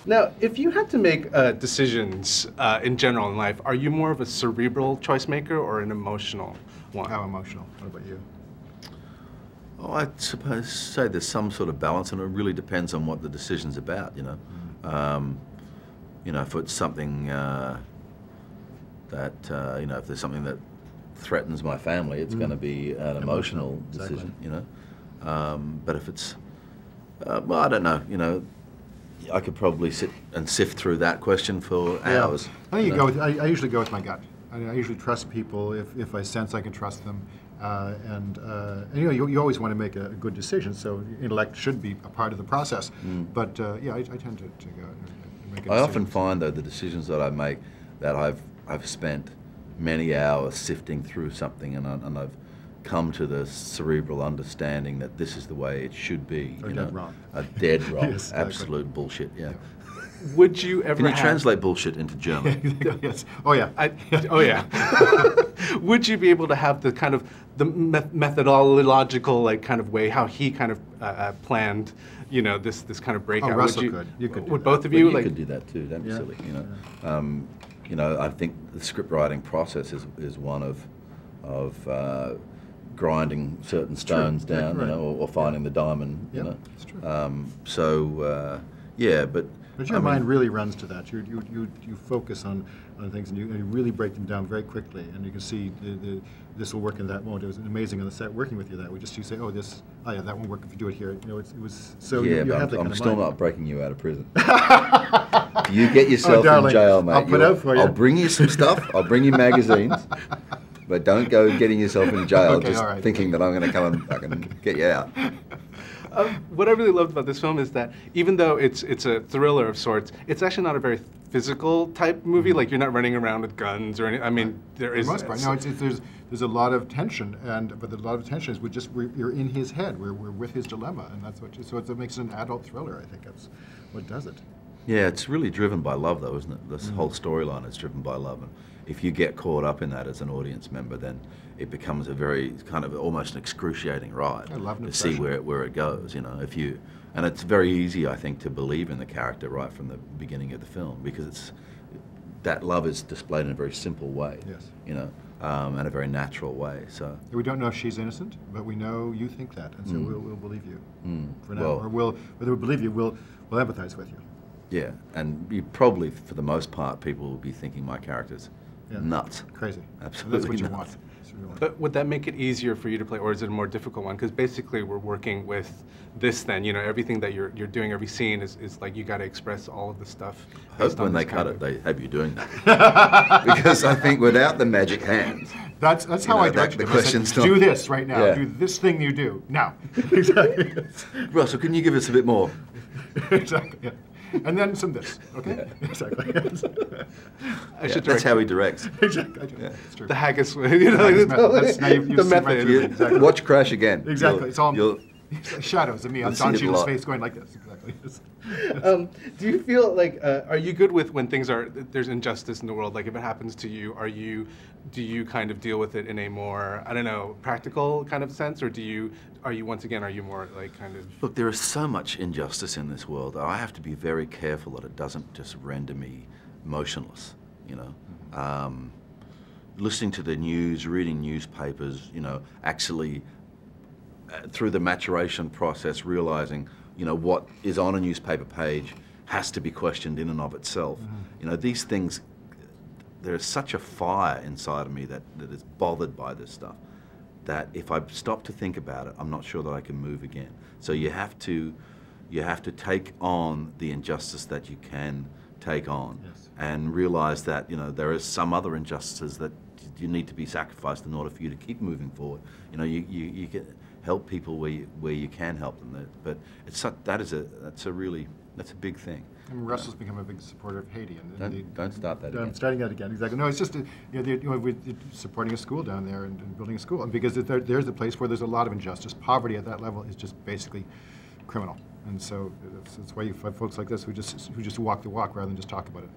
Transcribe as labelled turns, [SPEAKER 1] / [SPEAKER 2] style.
[SPEAKER 1] Now, if you had to make decisions in general in life, are you more of a cerebral choice maker or an emotional one?
[SPEAKER 2] How emotional? What about you?
[SPEAKER 3] Oh, I suppose say there's some sort of balance, and it really depends on what the decision's about. You know, if it's something that you know, if there's something that threatens my family, it's going to be an emotional decision.
[SPEAKER 2] Exactly.
[SPEAKER 3] You know, but if it's well, I don't know. You know, I could probably sit and sift through that question for hours.
[SPEAKER 2] I think you go with. I usually go with my gut. I usually trust people if I sense I can trust them. And you know, you always want to make a good decision, so intellect should be a part of the process. But yeah, I tend to go and make a decision.
[SPEAKER 3] I often find, though, the decisions that I make, that I've spent many hours sifting through something, and I've come to the cerebral understanding that this is the way it should be.
[SPEAKER 2] Or dead wrong.
[SPEAKER 3] Dead wrong.
[SPEAKER 2] Yes, exactly.
[SPEAKER 3] Absolute bullshit. Yeah.
[SPEAKER 1] Would you ever
[SPEAKER 3] Can you translate bullshit into German?
[SPEAKER 2] Yes. Oh yeah.
[SPEAKER 1] Oh yeah. Would you be able to have the kind of the methodological like kind of way how he kind of planned, you know, this kind of breakout?
[SPEAKER 2] Oh, Russell could. You could.
[SPEAKER 1] Would
[SPEAKER 2] do
[SPEAKER 1] both
[SPEAKER 2] that.
[SPEAKER 1] of you
[SPEAKER 3] You
[SPEAKER 1] like?
[SPEAKER 3] could do that too. Don't be silly. You know, I think the script writing process is one of grinding certain stones down,
[SPEAKER 2] right.
[SPEAKER 3] you know, or finding the diamond.
[SPEAKER 2] Yep,
[SPEAKER 3] You know,
[SPEAKER 2] that's true.
[SPEAKER 3] So yeah, but
[SPEAKER 2] your mind really runs to that. You focus on things, and you really break them down very quickly, and you can see this will work and that won't. It was amazing on the set working with you that way. Just you say, oh yeah, that won't work if you do it here. You know, it was so.
[SPEAKER 3] yeah,
[SPEAKER 2] you
[SPEAKER 3] but
[SPEAKER 2] have that
[SPEAKER 3] I'm
[SPEAKER 2] kind of
[SPEAKER 3] still
[SPEAKER 2] mind.
[SPEAKER 3] not breaking you out of prison. You get yourself in
[SPEAKER 2] darling,
[SPEAKER 3] jail, mate.
[SPEAKER 2] I'll put out for you.
[SPEAKER 3] I'll bring you some stuff. I'll bring you magazines. But don't go getting yourself in jail
[SPEAKER 2] Okay,
[SPEAKER 3] just
[SPEAKER 2] all right.
[SPEAKER 3] thinking that I'm going to come and fucking get you out.
[SPEAKER 1] What I really loved about this film is that even though it's a thriller of sorts, it's actually not a very physical type movie. Like you're not running around with guns or anything. I mean, there is.
[SPEAKER 2] For the most part. No, there's a lot of tension, but a lot of tension is you're in his head. We're with his dilemma, and that's so it makes it an adult thriller. I think that's what does it.
[SPEAKER 3] Yeah, it's really driven by love, though, isn't it? This whole storyline is driven by love, and if you get caught up in that as an audience member, then it becomes a very kind of almost an excruciating ride to see where it goes. You know, and it's very easy, I think, to believe in the character right from the beginning of the film because that love is displayed in a very simple way.
[SPEAKER 2] Yes.
[SPEAKER 3] You know, and a very natural way. So
[SPEAKER 2] we don't know if she's innocent, but we know you think that, and so we'll believe you for now,
[SPEAKER 3] Well,
[SPEAKER 2] or whether we believe you, we'll empathize with you.
[SPEAKER 3] yeah, and you probably, for the most part, people will be thinking my character's nuts.
[SPEAKER 2] Crazy.
[SPEAKER 3] Absolutely.
[SPEAKER 2] That's what you
[SPEAKER 3] nuts.
[SPEAKER 2] want. That's what you want.
[SPEAKER 1] But would that make it easier for you to play, or is it a more difficult one? Because basically, we're working with this. Then you know everything that you're doing, every scene is like you got to express all of the stuff.
[SPEAKER 3] I hope when they cut it, they have you doing that. Because I think without the magic hands,
[SPEAKER 2] That's how I directed
[SPEAKER 3] the
[SPEAKER 2] him. I said,
[SPEAKER 3] question's
[SPEAKER 2] do this right now.
[SPEAKER 3] Yeah.
[SPEAKER 2] Do this thing you do now. Exactly.
[SPEAKER 3] Russell, can you give us a bit more?
[SPEAKER 2] Exactly. Yeah. And then some this. Okay.
[SPEAKER 3] Yeah.
[SPEAKER 2] Exactly.
[SPEAKER 1] I should
[SPEAKER 3] That's how he directs.
[SPEAKER 2] Exactly.
[SPEAKER 3] Yeah.
[SPEAKER 2] It's true.
[SPEAKER 1] the Haggis way. You know,
[SPEAKER 2] Haggis method. That's now you've
[SPEAKER 1] the
[SPEAKER 2] seen right
[SPEAKER 1] method.
[SPEAKER 2] through it. Exactly.
[SPEAKER 3] Watch Crash again.
[SPEAKER 2] Exactly. It's all
[SPEAKER 3] you'll-
[SPEAKER 2] shadows of me on
[SPEAKER 3] you'll
[SPEAKER 2] Don
[SPEAKER 3] see it a
[SPEAKER 2] Cheadle's
[SPEAKER 3] lot.
[SPEAKER 2] face going like this. Exactly.
[SPEAKER 1] Do you feel like are you good with when there's injustice in the world? Like if it happens to you, do you kind of deal with it in a more, I don't know, practical kind of sense, or are you more like kind of?
[SPEAKER 3] Look, there is so much injustice in this world. I have to be very careful that it doesn't just render me motionless. You know, listening to the news, reading newspapers. You know, actually through the maturation process, realizing what is on a newspaper page has to be questioned in and of itself. You know, these things. There is such a fire inside of me that is bothered by this stuff that if I stop to think about it, I'm not sure that I can move again. So you have to take on the injustice that you can take on, and realize that there is some other injustices that you need to be sacrificed in order for you to keep moving forward. You know, you can help people where you can help them, but that's a big thing.
[SPEAKER 2] And Russell's become a big supporter of Haiti. And
[SPEAKER 3] don't start that again.
[SPEAKER 2] I'm starting that again. Exactly. No, it's just we're supporting a school down there and building a school, and because there's a place where there's a lot of injustice. Poverty at that level is just basically criminal, and so that's why you find folks like this who just walk the walk rather than just talk about it.